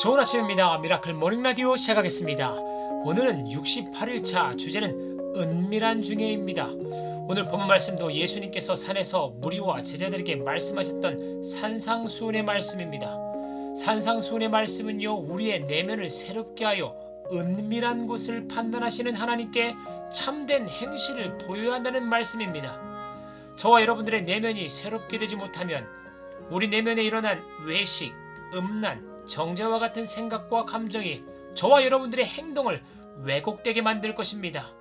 좋은 아침입니다. 미라클 모닝 라디오 시작하겠습니다. 오늘은 68일차, 주제는 은밀한 중에입니다. 오늘 본문 말씀도 예수님께서 산에서 무리와 제자들에게 말씀하셨던 산상수훈의 말씀입니다. 산상수훈의 말씀은요, 우리의 내면을 새롭게 하여 은밀한 곳을 판단하시는 하나님께 참된 행실을 보여야 한다는 말씀입니다. 저와 여러분들의 내면이 새롭게 되지 못하면 우리 내면에 일어난 외식, 음란, 정죄와 같은 생각과 감정이 저와 여러분들의 행동을 왜곡되게 만들 것입니다.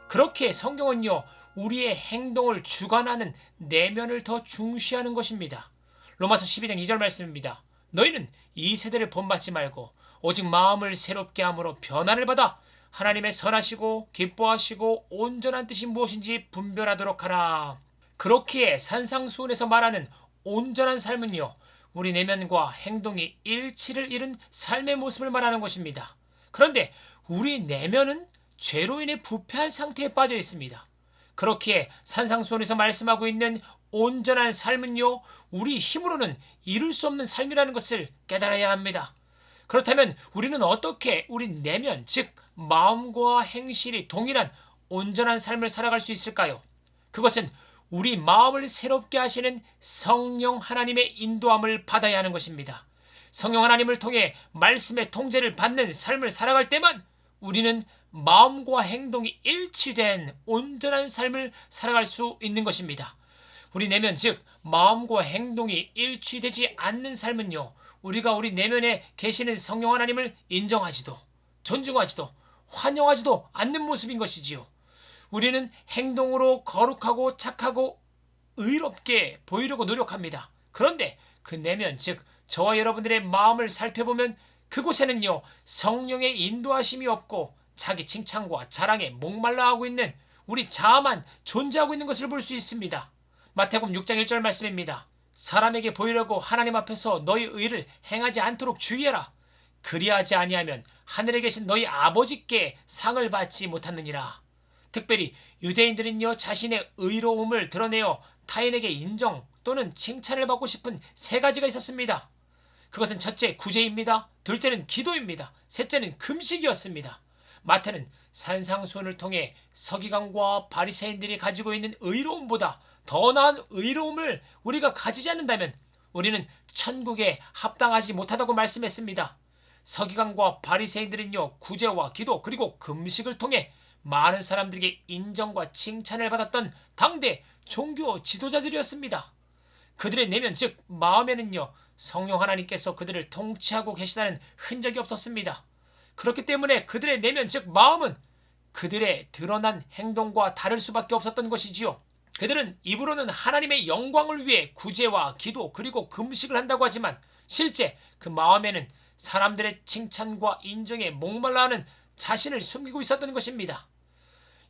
그렇게 성경은요, 우리의 행동을 주관하는 내면을 더 중시하는 것입니다. 로마서 12장 2절 말씀입니다. 너희는 이 세대를 본받지 말고 오직 마음을 새롭게 함으로 변화를 받아 하나님의 선하시고 기뻐하시고 온전한 뜻이 무엇인지 분별하도록 하라. 그렇기에 산상수훈에서 말하는 온전한 삶은요, 우리 내면과 행동이 일치를 이룬 삶의 모습을 말하는 것입니다. 그런데 우리 내면은 죄로 인해 부패한 상태에 빠져 있습니다. 그렇기에 산상수훈에서 말씀하고 있는 온전한 삶은요, 우리 힘으로는 이룰 수 없는 삶이라는 것을 깨달아야 합니다. 그렇다면 우리는 어떻게 우리 내면, 즉 마음과 행실이 동일한 온전한 삶을 살아갈 수 있을까요? 그것은 우리 마음을 새롭게 하시는 성령 하나님의 인도함을 받아야 하는 것입니다. 성령 하나님을 통해 말씀의 통제를 받는 삶을 살아갈 때만 우리는 마음과 행동이 일치된 온전한 삶을 살아갈 수 있는 것입니다. 우리 내면, 즉 마음과 행동이 일치되지 않는 삶은요, 우리가 우리 내면에 계시는 성령 하나님을 인정하지도 존중하지도 환영하지도 않는 모습인 것이지요. 우리는 행동으로 거룩하고 착하고 의롭게 보이려고 노력합니다. 그런데 그 내면, 즉 저와 여러분들의 마음을 살펴보면 그곳에는요, 성령의 인도하심이 없고 자기 칭찬과 자랑에 목말라하고 있는 우리 자아만 존재하고 있는 것을 볼 수 있습니다. 마태복음 6장 1절 말씀입니다. 사람에게 보이려고 하나님 앞에서 너희 의를 행하지 않도록 주의해라. 그리하지 아니하면 하늘에 계신 너희 아버지께 상을 받지 못하느니라. 특별히 유대인들은요, 자신의 의로움을 드러내어 타인에게 인정 또는 칭찬을 받고 싶은 세 가지가 있었습니다. 그것은 첫째 구제입니다. 둘째는 기도입니다. 셋째는 금식이었습니다. 마태는 산상수훈을 통해 서기관과 바리새인들이 가지고 있는 의로움보다 더 나은 의로움을 우리가 가지지 않는다면 우리는 천국에 합당하지 못하다고 말씀했습니다. 서기관과 바리새인들은요, 구제와 기도 그리고 금식을 통해 많은 사람들에게 인정과 칭찬을 받았던 당대 종교 지도자들이었습니다. 그들의 내면, 즉 마음에는요, 성령 하나님께서 그들을 통치하고 계시다는 흔적이 없었습니다. 그렇기 때문에 그들의 내면, 즉 마음은 그들의 드러난 행동과 다를 수밖에 없었던 것이지요. 그들은 입으로는 하나님의 영광을 위해 구제와 기도 그리고 금식을 한다고 하지만 실제 그 마음에는 사람들의 칭찬과 인정에 목말라하는 자신을 숨기고 있었던 것입니다.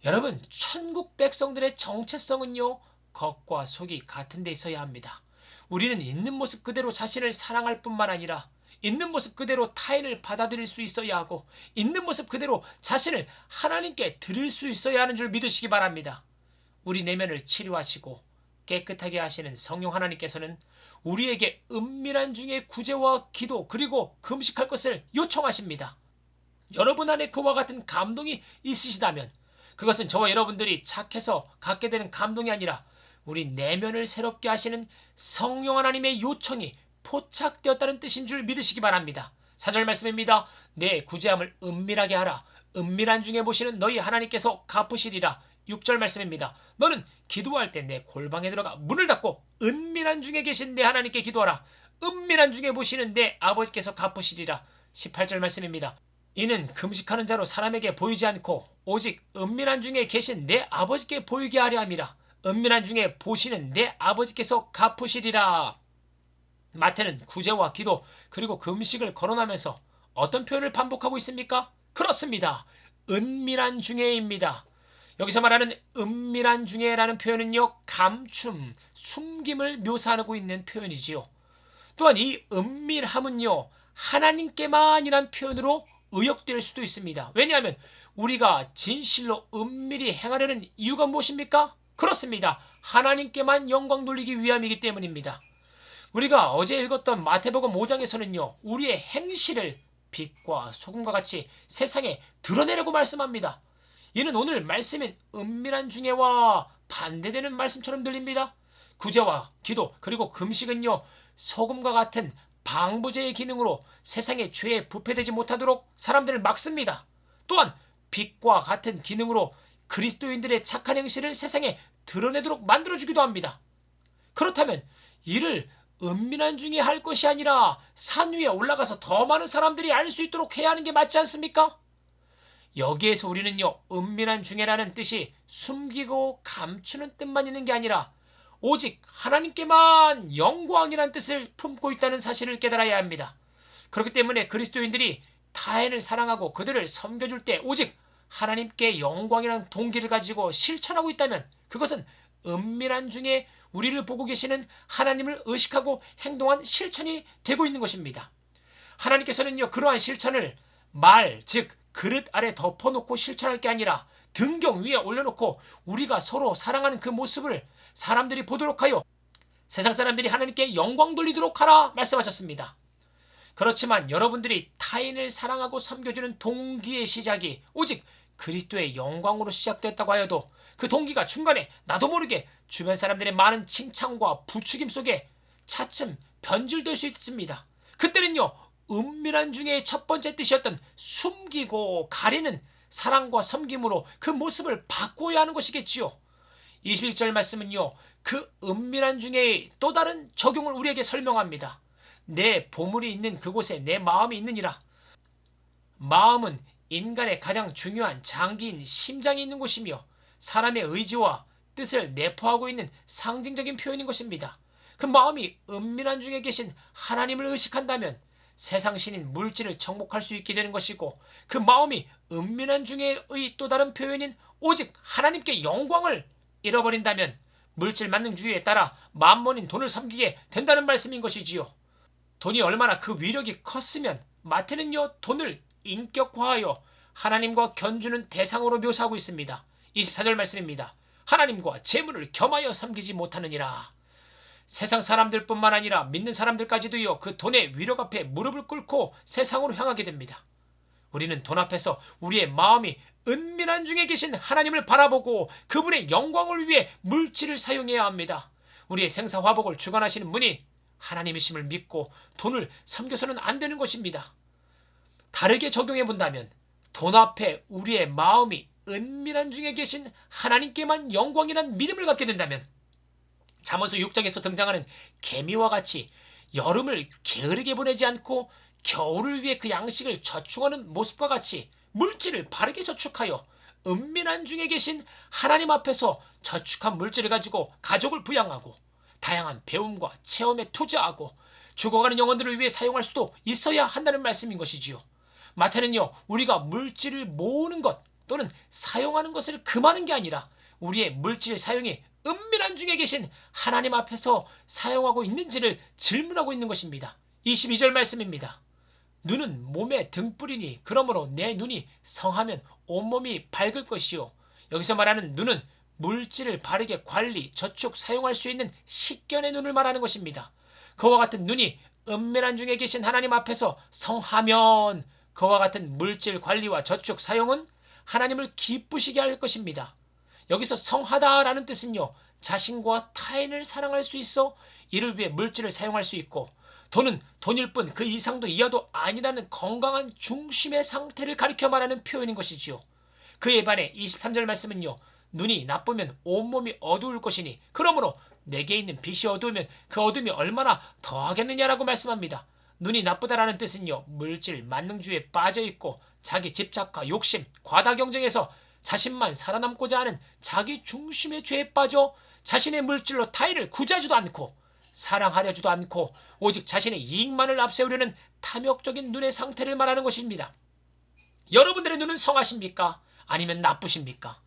여러분, 천국 백성들의 정체성은요, 겉과 속이 같은 데 있어야 합니다. 우리는 있는 모습 그대로 자신을 사랑할 뿐만 아니라 있는 모습 그대로 타인을 받아들일 수 있어야 하고 있는 모습 그대로 자신을 하나님께 드릴 수 있어야 하는 줄 믿으시기 바랍니다. 우리 내면을 치료하시고 깨끗하게 하시는 성령 하나님께서는 우리에게 은밀한 중에 구제와 기도 그리고 금식할 것을 요청하십니다. 여러분 안에 그와 같은 감동이 있으시다면 그것은 저와 여러분들이 착해서 갖게 되는 감동이 아니라 우리 내면을 새롭게 하시는 성령 하나님의 요청이 포착되었다는 뜻인 줄 믿으시기 바랍니다. 4절 말씀입니다. 내 구제함을 은밀하게 하라. 은밀한 중에 보시는 너희 하나님께서 갚으시리라. 6절 말씀입니다. 너는 기도할 때 내 골방에 들어가 문을 닫고 은밀한 중에 계신 내 하나님께 기도하라. 은밀한 중에 보시는 내 아버지께서 갚으시리라. 18절 말씀입니다. 이는 금식하는 자로 사람에게 보이지 않고 오직 은밀한 중에 계신 내 아버지께 보이게 하려 함이라. 은밀한 중에 보시는 내 아버지께서 갚으시리라. 마태는 구제와 기도 그리고 금식을 거론하면서 어떤 표현을 반복하고 있습니까? 그렇습니다. 은밀한 중에입니다. 여기서 말하는 은밀한 중에라는 표현은요, 감춤, 숨김을 묘사하고 있는 표현이지요. 또한 이 은밀함은요, 하나님께만이란 표현으로 의역될 수도 있습니다. 왜냐하면 우리가 진실로 은밀히 행하려는 이유가 무엇입니까? 그렇습니다. 하나님께만 영광 돌리기 위함이기 때문입니다. 우리가 어제 읽었던 마태복음 5장에서는요, 우리의 행실을 빛과 소금과 같이 세상에 드러내려고 말씀합니다. 이는 오늘 말씀인 은밀한 중에와 반대되는 말씀처럼 들립니다. 구제와 기도 그리고 금식은요, 소금과 같은 방부제의 기능으로 세상의 죄에 부패되지 못하도록 사람들을 막습니다. 또한 빛과 같은 기능으로 그리스도인들의 착한 행실을 세상에 드러내도록 만들어주기도 합니다. 그렇다면 이를 은밀한 중에 할 것이 아니라 산 위에 올라가서 더 많은 사람들이 알 수 있도록 해야 하는 게 맞지 않습니까? 여기에서 우리는요, 은밀한 중에라는 뜻이 숨기고 감추는 뜻만 있는 게 아니라 오직 하나님께만 영광이라는 뜻을 품고 있다는 사실을 깨달아야 합니다. 그렇기 때문에 그리스도인들이 타인을 사랑하고 그들을 섬겨줄 때 오직 하나님께 영광이라는 동기를 가지고 실천하고 있다면 그것은 은밀한 중에 우리를 보고 계시는 하나님을 의식하고 행동한 실천이 되고 있는 것입니다. 하나님께서는요, 그러한 실천을 말, 즉 그릇 아래 덮어놓고 실천할 게 아니라 등경 위에 올려놓고 우리가 서로 사랑하는 그 모습을 사람들이 보도록 하여 세상 사람들이 하나님께 영광 돌리도록 하라 말씀하셨습니다. 그렇지만 여러분들이 타인을 사랑하고 섬겨주는 동기의 시작이 오직 그리스도의 영광으로 시작됐다고 하여도 그 동기가 중간에 나도 모르게 주변 사람들의 많은 칭찬과 부추김 속에 차츰 변질될 수 있습니다. 그때는요, 은밀한 중에 첫 번째 뜻이었던 숨기고 가리는 사랑과 섬김으로 그 모습을 바꾸어야 하는 것이겠지요. 21절 말씀은요, 그 은밀한 중에 또 다른 적용을 우리에게 설명합니다. 내 보물이 있는 그곳에 내 마음이 있느니라. 마음은 인간의 가장 중요한 장기인 심장이 있는 곳이며 사람의 의지와 뜻을 내포하고 있는 상징적인 표현인 것입니다. 그 마음이 은밀한 중에 계신 하나님을 의식한다면 세상 신인 물질을 정복할 수 있게 되는 것이고, 그 마음이 은밀한 중에의 또 다른 표현인 오직 하나님께 영광을 잃어버린다면 물질 만능주의에 따라 만몬인 돈을 섬기게 된다는 말씀인 것이지요. 돈이 얼마나 그 위력이 컸으면 마태는요, 돈을 인격화하여 하나님과 견주는 대상으로 묘사하고 있습니다. 24절 말씀입니다. 하나님과 재물을 겸하여 섬기지 못하느니라. 세상 사람들뿐만 아니라 믿는 사람들까지도요, 그 돈의 위력 앞에 무릎을 꿇고 세상으로 향하게 됩니다. 우리는 돈 앞에서 우리의 마음이 은밀한 중에 계신 하나님을 바라보고 그분의 영광을 위해 물질을 사용해야 합니다. 우리의 생사화복을 주관하시는 분이 하나님이심을 믿고 돈을 섬겨서는 안 되는 것입니다. 다르게 적용해 본다면 돈 앞에 우리의 마음이 은밀한 중에 계신 하나님께만 영광이란 믿음을 갖게 된다면 잠언서 6장에서 등장하는 개미와 같이 여름을 게으르게 보내지 않고 겨울을 위해 그 양식을 저축하는 모습과 같이 물질을 바르게 저축하여 은밀한 중에 계신 하나님 앞에서 저축한 물질을 가지고 가족을 부양하고 다양한 배움과 체험에 투자하고 죽어가는 영혼들을 위해 사용할 수도 있어야 한다는 말씀인 것이지요. 마태는요, 우리가 물질을 모으는 것 또는 사용하는 것을 금하는 게 아니라 우리의 물질 사용이 은밀한 중에 계신 하나님 앞에서 사용하고 있는지를 질문하고 있는 것입니다. 22절 말씀입니다. 눈은 몸의 등불이니 그러므로 내 눈이 성하면 온몸이 밝을 것이요. 여기서 말하는 눈은 물질을 바르게 관리, 저축, 사용할 수 있는 식견의 눈을 말하는 것입니다. 그와 같은 눈이 은밀한 중에 계신 하나님 앞에서 성하면 그와 같은 물질 관리와 저축, 사용은 하나님을 기쁘시게 할 것입니다. 여기서 성하다라는 뜻은요, 자신과 타인을 사랑할 수 있어 이를 위해 물질을 사용할 수 있고, 돈은 돈일 뿐 그 이상도 이하도 아니라는 건강한 중심의 상태를 가리켜 말하는 표현인 것이지요. 그에 반해 23절 말씀은요, 눈이 나쁘면 온몸이 어두울 것이니 그러므로 내게 있는 빛이 어두우면 그 어둠이 얼마나 더하겠느냐라고 말씀합니다. 눈이 나쁘다라는 뜻은요, 물질, 만능주의에 빠져있고 자기 집착과 욕심, 과다 경쟁에서 자신만 살아남고자 하는 자기 중심의 죄에 빠져 자신의 물질로 타인을 구제하지도 않고 사랑하려지도 않고 오직 자신의 이익만을 앞세우려는 탐욕적인 눈의 상태를 말하는 것입니다. 여러분들의 눈은 성하십니까? 아니면 나쁘십니까?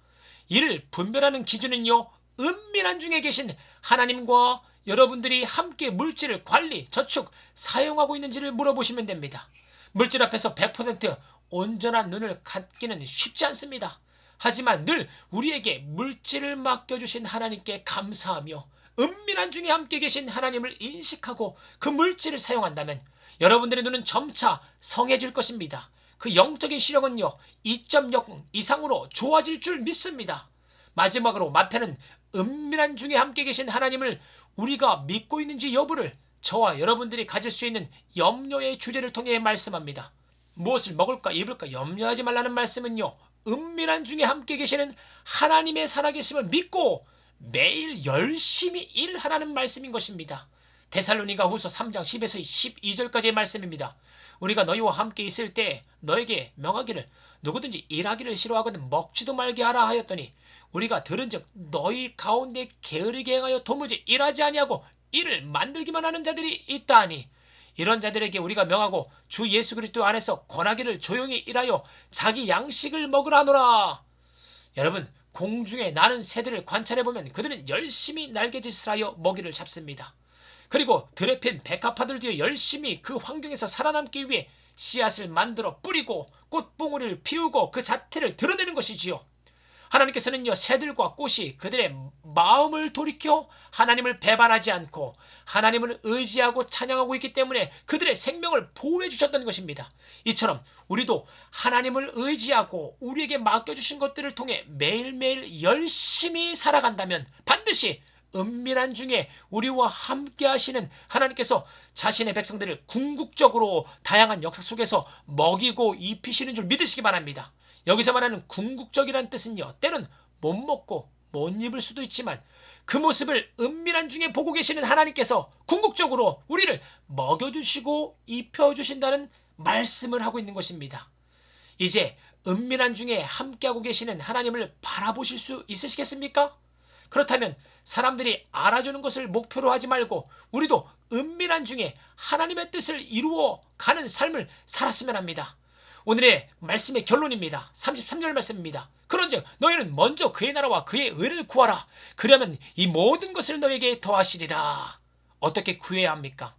이를 분별하는 기준은요, 은밀한 중에 계신 하나님과 여러분들이 함께 물질을 관리, 저축, 사용하고 있는지를 물어보시면 됩니다. 물질 앞에서 100% 온전한 눈을 갖기는 쉽지 않습니다. 하지만 늘 우리에게 물질을 맡겨주신 하나님께 감사하며 은밀한 중에 함께 계신 하나님을 인식하고 그 물질을 사용한다면 여러분들의 눈은 점차 성해질 것입니다. 그 영적인 시력은요 2.0 이상으로 좋아질 줄 믿습니다. 마지막으로 마태는 은밀한 중에 함께 계신 하나님을 우리가 믿고 있는지 여부를 저와 여러분들이 가질 수 있는 염려의 주제를 통해 말씀합니다. 무엇을 먹을까 입을까 염려하지 말라는 말씀은요 은밀한 중에 함께 계시는 하나님의 살아계심을 믿고 매일 열심히 일하라는 말씀인 것입니다. 데살로니가 후서 3장 10에서 12절까지의 말씀입니다. 우리가 너희와 함께 있을 때 너에게 명하기를 누구든지 일하기를 싫어하거든 먹지도 말게 하라 하였더니 우리가 들은즉 너희 가운데 게으르게 행하여 도무지 일하지 아니하고 일을 만들기만 하는 자들이 있다 하니 이런 자들에게 우리가 명하고 주 예수 그리스도 안에서 권하기를 조용히 일하여 자기 양식을 먹으라 하노라. 여러분 공중에 나는 새들을 관찰해보면 그들은 열심히 날개짓을 하여 먹이를 잡습니다. 그리고 들에 핀 백합화들도 열심히 그 환경에서 살아남기 위해 씨앗을 만들어 뿌리고 꽃봉오리를 피우고 그 자태를 드러내는 것이지요. 하나님께서는요 새들과 꽃이 그들의 마음을 돌이켜 하나님을 배반하지 않고 하나님을 의지하고 찬양하고 있기 때문에 그들의 생명을 보호해 주셨던 것입니다. 이처럼 우리도 하나님을 의지하고 우리에게 맡겨주신 것들을 통해 매일매일 열심히 살아간다면 반드시 은밀한 중에 우리와 함께 하시는 하나님께서 자신의 백성들을 궁극적으로 다양한 역사 속에서 먹이고 입히시는 줄 믿으시기 바랍니다. 여기서 말하는 궁극적이란 뜻은요 때는 못 먹고 못 입을 수도 있지만 그 모습을 은밀한 중에 보고 계시는 하나님께서 궁극적으로 우리를 먹여주시고 입혀주신다는 말씀을 하고 있는 것입니다. 이제 은밀한 중에 함께하고 계시는 하나님을 바라보실 수 있으시겠습니까? 그렇다면 사람들이 알아주는 것을 목표로 하지 말고 우리도 은밀한 중에 하나님의 뜻을 이루어 가는 삶을 살았으면 합니다. 오늘의 말씀의 결론입니다. 33절 말씀입니다. 그런즉 너희는 먼저 그의 나라와 그의 의를 구하라. 그러면 이 모든 것을 너에게 더하시리라. 어떻게 구해야 합니까?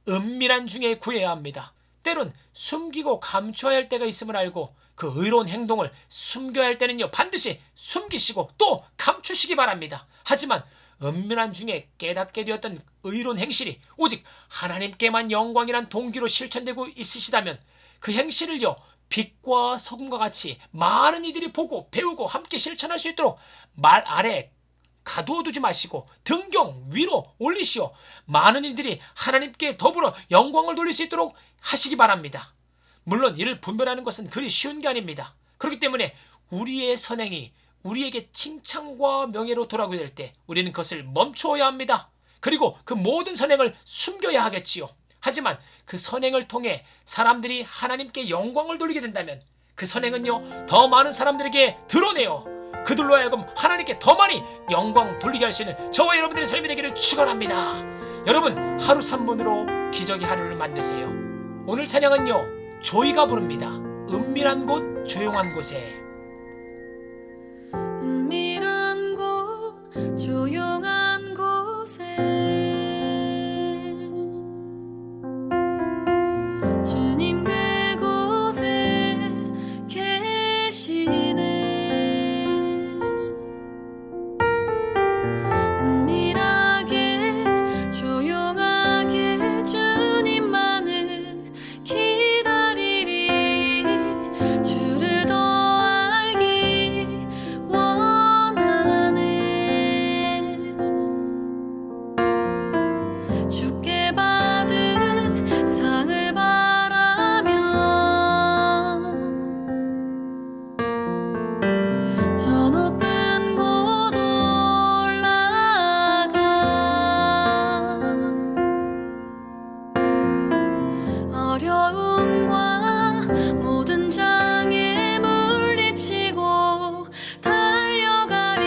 은밀한 중에 구해야 합니다. 때론 숨기고 감춰야 할 때가 있음을 알고 그 의로운 행동을 숨겨야 할 때는요 반드시 숨기시고 또 감추시기 바랍니다. 하지만 은밀한 중에 깨닫게 되었던 의로운 행실이 오직 하나님께만 영광이란 동기로 실천되고 있으시다면 그 행실을요 빛과 소금과 같이 많은 이들이 보고 배우고 함께 실천할 수 있도록 말 아래 가두어 두지 마시고 등경 위로 올리시어 많은 이들이 하나님께 더불어 영광을 돌릴 수 있도록 하시기 바랍니다. 물론 이를 분별하는 것은 그리 쉬운 게 아닙니다. 그렇기 때문에 우리의 선행이 우리에게 칭찬과 명예로 돌아오게 될 때 우리는 그것을 멈추어야 합니다. 그리고 그 모든 선행을 숨겨야 하겠지요. 하지만 그 선행을 통해 사람들이 하나님께 영광을 돌리게 된다면 그 선행은요 더 많은 사람들에게 드러내어 그들로 하여금 하나님께 더 많이 영광 돌리게 할 수 있는 저와 여러분들의 삶이 되기를 축원합니다. 여러분 하루 3분으로 기적의 하루를 만드세요. 오늘 찬양은요 조이가 부릅니다. 은밀한 곳 조용한 곳에. 은밀한 곳 조용한 곳에 주님 그곳에 계시네. 은밀하게 조용하게 주님만을 기다리리. 주를 더 알기 원하네. 주께 받을 상을 바라며 저 높은 곳 올라가 어려움과 모든 장애 물리치고 달려가리.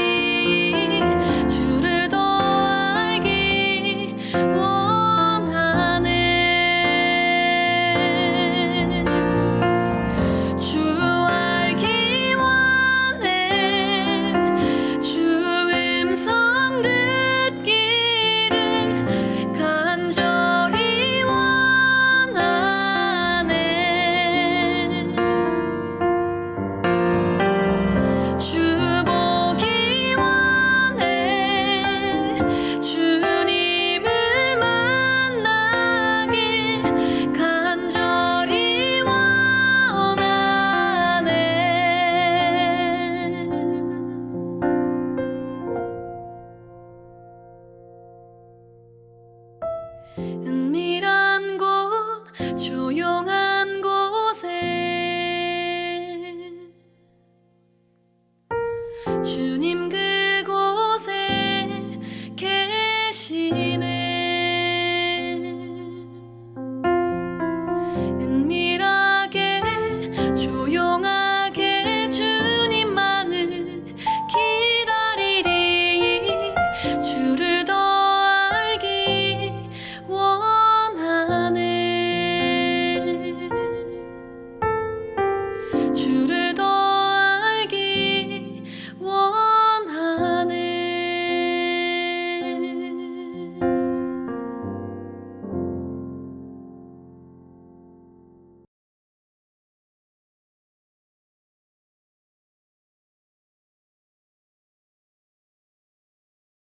주를 더 알기 원하네. 주 알기 원해. 주 음성 듣기를 간절히 원하네. 은밀한